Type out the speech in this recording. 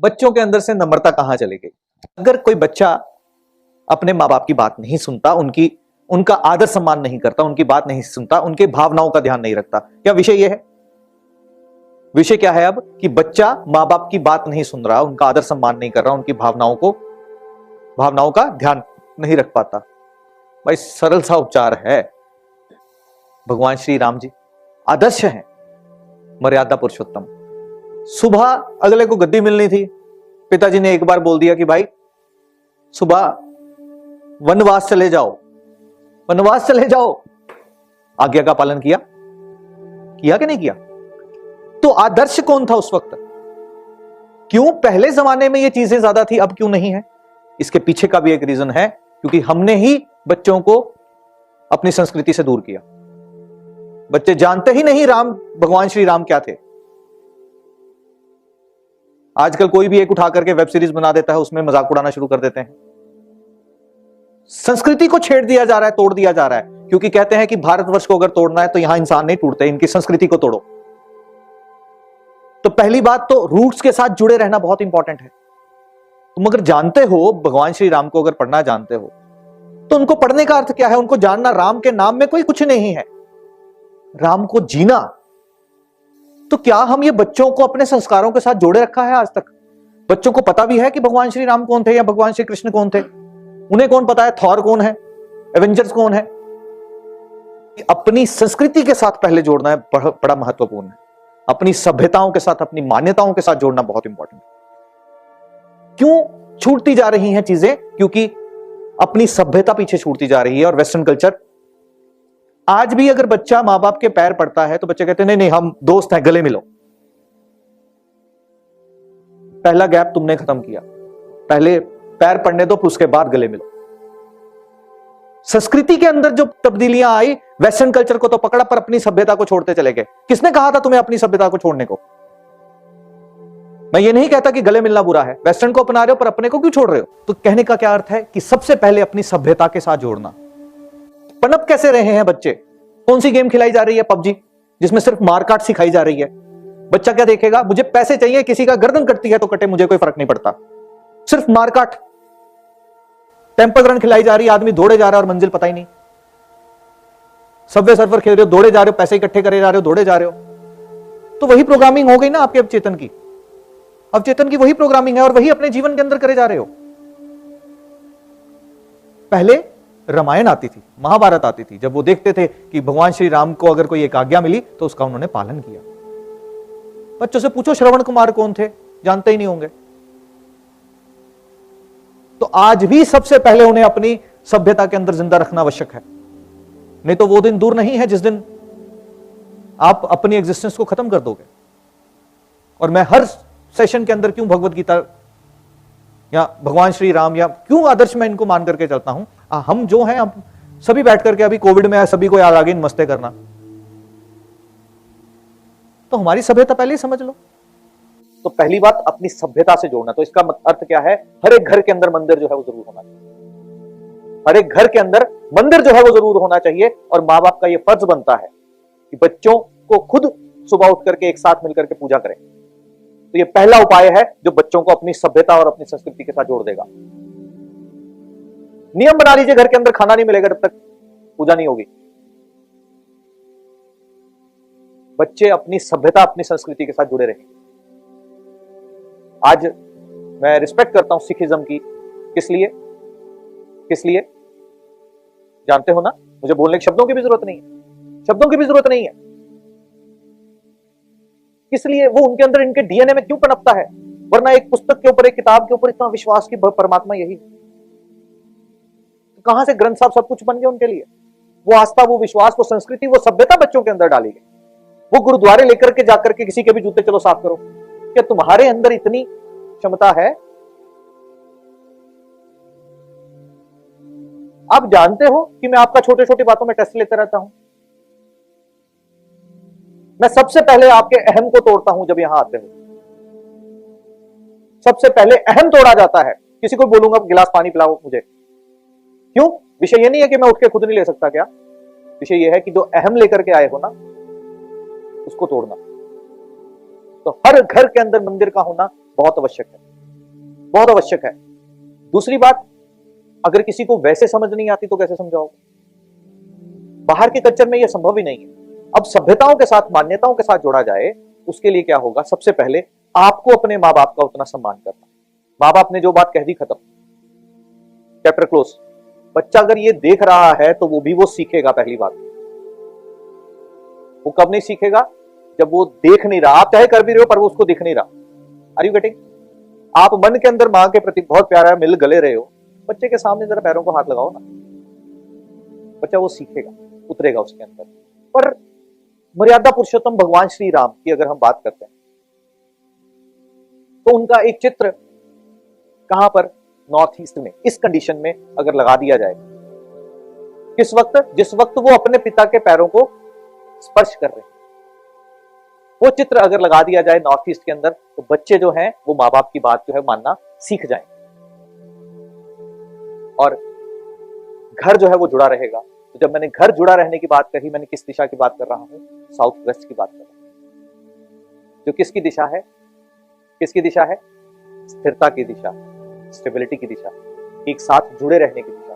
बच्चों के अंदर से नम्रता कहां चली गई? अगर कोई बच्चा अपने माँ बाप की बात नहीं सुनता, उनका आदर सम्मान नहीं करता, उनकी बात नहीं सुनता, उनके भावनाओं का ध्यान नहीं रखता, क्या विषय यह है? विषय क्या है अब कि बच्चा माँ बाप की बात नहीं सुन रहा, उनका आदर सम्मान नहीं कर रहा, उनकी भावनाओं का ध्यान नहीं रख पाता। भाई सरल सा उपचार है। भगवान श्री राम जी आदर्श हैं, मर्यादा पुरुषोत्तम। सुबह अगले को गद्दी मिलनी थी, पिताजी ने एक बार बोल दिया कि भाई सुबह वनवास चले जाओ, वनवास चले जाओ। आज्ञा का पालन किया कि नहीं किया? तो आदर्श कौन था उस वक्त? क्यों पहले जमाने में ये चीजें ज्यादा थी, अब क्यों नहीं है? इसके पीछे का भी एक रीजन है, क्योंकि हमने ही बच्चों को अपनी संस्कृति से दूर किया। बच्चे जानते ही नहीं भगवान श्री राम क्या थे। आजकल कोई भी एक उठा करके वेब सीरीज बना देता है, उसमें मजाक उड़ाना शुरू कर देते हैं। संस्कृति को छेड़ दिया जा रहा है, तोड़ दिया जा रहा है, क्योंकि कहते हैं कि भारतवर्ष को अगर तोड़ना है तो यहां इंसान नहीं टूटते, इनकी संस्कृति को तोड़ो। तो पहली बात तो रूट्स के साथ जुड़े रहना बहुत इंपॉर्टेंट है। तुम अगर जानते हो भगवान श्री राम को, अगर पढ़ना जानते हो, तो उनको पढ़ने का अर्थ क्या है? उनको जानना। राम के नाम में कोई कुछ नहीं है, राम को जीना। तो क्या हम ये बच्चों को अपने संस्कारों के साथ जोड़े रखा है आज तक? बच्चों को पता भी है कि भगवान श्री राम कौन थे या भगवान श्री कृष्ण कौन थे? उन्हें कौन पता है थॉर कौन है, एवेंजर्स कौन है? अपनी संस्कृति के साथ पहले जोड़ना है, बड़ा महत्वपूर्ण है। अपनी सभ्यताओं के साथ, अपनी मान्यताओं के साथ जोड़ना बहुत इंपॉर्टेंट है। क्यों छूटती जा रही हैं चीजें? क्योंकि अपनी सभ्यता पीछे छूटती जा रही है और वेस्टर्न कल्चर। आज भी अगर बच्चा मां बाप के पैर पड़ता है तो बच्चे कहते हैं नहीं नहीं हम दोस्त हैं, गले मिलो। पहला गैप तुमने खत्म किया, पहले पैर पड़ने दो, उसके बाद गले मिलो। संस्कृति के अंदर जो तब्दीलियां आई, वेस्टर्न कल्चर को तो पकड़ा पर अपनी सभ्यता को छोड़ते चले गए। किसने कहा था तुम्हें अपनी सभ्यता को छोड़ने को? मैं ये नहीं कहता कि गले मिलना बुरा है, वेस्टर्न को अपना रहे हो पर अपने को क्यों छोड़ रहे हो? तो कहने का क्या अर्थ है कि सबसे पहले अपनी सभ्यता के साथ जोड़ना। पनप कैसे रहे हैं बच्चे? कौन सी गेम खिलाई जा रही है? पबजी, जिसमें सिर्फ मारकाट सिखाई जा रही है। बच्चा क्या देखेगा? मुझे पैसे चाहिए, किसी का गर्दन कटती है तो कटे, मुझे कोई फर्क नहीं पड़ता, सिर्फ मारकाट। टेंपल रन खिलाई जा रही है, आदमी दौड़े जा रहा है और मंजिल पता ही नहीं। सबवे सर्फर खेल रहे हो, दौड़े जा रहे हो, पैसे इकट्ठे करे जा रहे हो, दौड़े जा रहे हो। तो वही प्रोग्रामिंग हो गई ना आपके अवचेतन की। अवचेतन की वही प्रोग्रामिंग है और वही अपने जीवन के अंदर करे जा रहे हो। पहले रामायण आती थी, महाभारत आती थी, जब वो देखते थे कि भगवान श्री राम को अगर कोई एक आज्ञा मिली तो उसका उन्होंने पालन किया। बच्चों से पूछो श्रवण कुमार कौन थे, जानते ही नहीं होंगे। तो आज भी सबसे पहले उन्हें अपनी सभ्यता के अंदर जिंदा रखना आवश्यक है, नहीं तो वो दिन दूर नहीं है जिस दिन आप अपनी एग्जिस्टेंस को खत्म कर दोगे। और मैं हर सेशन के अंदर क्यों भगवत गीता या भगवान श्री राम या क्यों आदर्श में इनको मान करके चलता हूं? हम जो हैं, हम सभी बैठ करके अभी कोविड में सभी को याद आ गई नमस्ते करना, तो हमारी सभ्यता पहले ही समझ लो। तो पहली बात अपनी सभ्यता से जोड़ना। तो इसका अर्थ क्या है? हर एक घर के अंदर मंदिर जो है वो जरूर होना चाहिए। हर एक घर के अंदर मंदिर जो है वो जरूर होना चाहिए। और माँ बाप का ये फर्ज बनता है कि बच्चों को खुद सुबह उठ करके एक साथ मिलकर के पूजा करें। तो ये पहला उपाय है जो बच्चों को अपनी सभ्यता और अपनी संस्कृति के साथ जोड़ देगा। नियम बना लीजिए, घर के अंदर खाना नहीं मिलेगा जब तक पूजा नहीं होगी। बच्चे अपनी सभ्यता, अपनी संस्कृति के साथ जुड़े रहेंगे। आज मैं रिस्पेक्ट करता हूं सिखिज्म की। किस लिए? किस लिए जानते हो ना? मुझे बोलने के शब्दों की भी जरूरत नहीं है, शब्दों की भी जरूरत नहीं है। किस लिए? वो उनके अंदर, इनके डीएनए में क्यों पनपता है? वरना एक पुस्तक के ऊपर, एक किताब के ऊपर इतना विश्वास की परमात्मा यही, तो कहां से ग्रंथ साहब सब कुछ बन गए उनके लिए? वो आस्था, वो विश्वास, वो संस्कृति, वो सभ्यता बच्चों के अंदर डाली गई। वो गुरुद्वारे लेकर के जाकर के किसी के भी जूते चलो साफ करो। क्या तुम्हारे अंदर इतनी क्षमता है? आप जानते हो कि मैं आपका छोटे छोटे बातों में टेस्ट लेते रहता हूं। मैं सबसे पहले आपके अहम को तोड़ता हूं जब यहां आते हो। सबसे पहले अहम तोड़ा जाता है। किसी को बोलूंगा गिलास पानी पिलाओ मुझे, क्यों? विषय ये नहीं है कि मैं उठ के खुद नहीं ले सकता, क्या विषय ये है कि जो अहम लेकर के आए हो ना, उसको तोड़ना। तो हर घर के अंदर मंदिर का होना बहुत आवश्यक है। बहुत आवश्यक है। दूसरी बात, अगर किसी को वैसे समझ नहीं आती तो कैसे समझाओगे? बाहर के कल्चर में यह संभव ही नहीं है। अब सभ्यताओं के साथ, मान्यताओं के साथ जोड़ा जाए, उसके लिए क्या होगा? सबसे पहले आपको अपने माँ बाप का उतना सम्मान करना। माँ बाप ने जो बात कह दी, खत्म, चैप्टर क्लोज। बच्चा अगर ये देख रहा है तो वो सीखेगा। पहली बात, वो कब नहीं सीखेगा? जब वो देख नहीं रहा। आप चाहे कर भी रहे हो पर वो उसको दिख नहीं रहा। Are you getting? आप मन के अंदर मां के प्रति बहुत प्यारा मिल गले रहे हो, बच्चे के सामने जरा पैरों को हाथ लगाओ ना, बच्चा वो सीखेगा, उतरेगा उसके अंदर। पर मर्यादा पुरुषोत्तम भगवान श्री राम की अगर हम बात करते हैं तो उनका एक चित्र कहां पर? नॉर्थ ईस्ट में, इस कंडीशन में अगर लगा दिया जाए, किस वक्त? जिस वक्त वो अपने पिता के पैरों को स्पर्श कर रहे हैं, वो चित्र अगर लगा दिया जाए नॉर्थ ईस्ट के अंदर, तो बच्चे जो हैं वो माँ बाप की बात जो है मानना सीख जाएंगे और घर जो है वो जुड़ा रहेगा। तो जब मैंने घर जुड़ा रहने की बात कही, मैंने किस दिशा की बात कर रहा हूं? साउथ वेस्ट की बात कर रहा हूं, जो किसकी दिशा है? किसकी दिशा है? स्थिरता की दिशा, स्टेबिलिटी की दिशा, एक साथ जुड़े रहने की दिशा।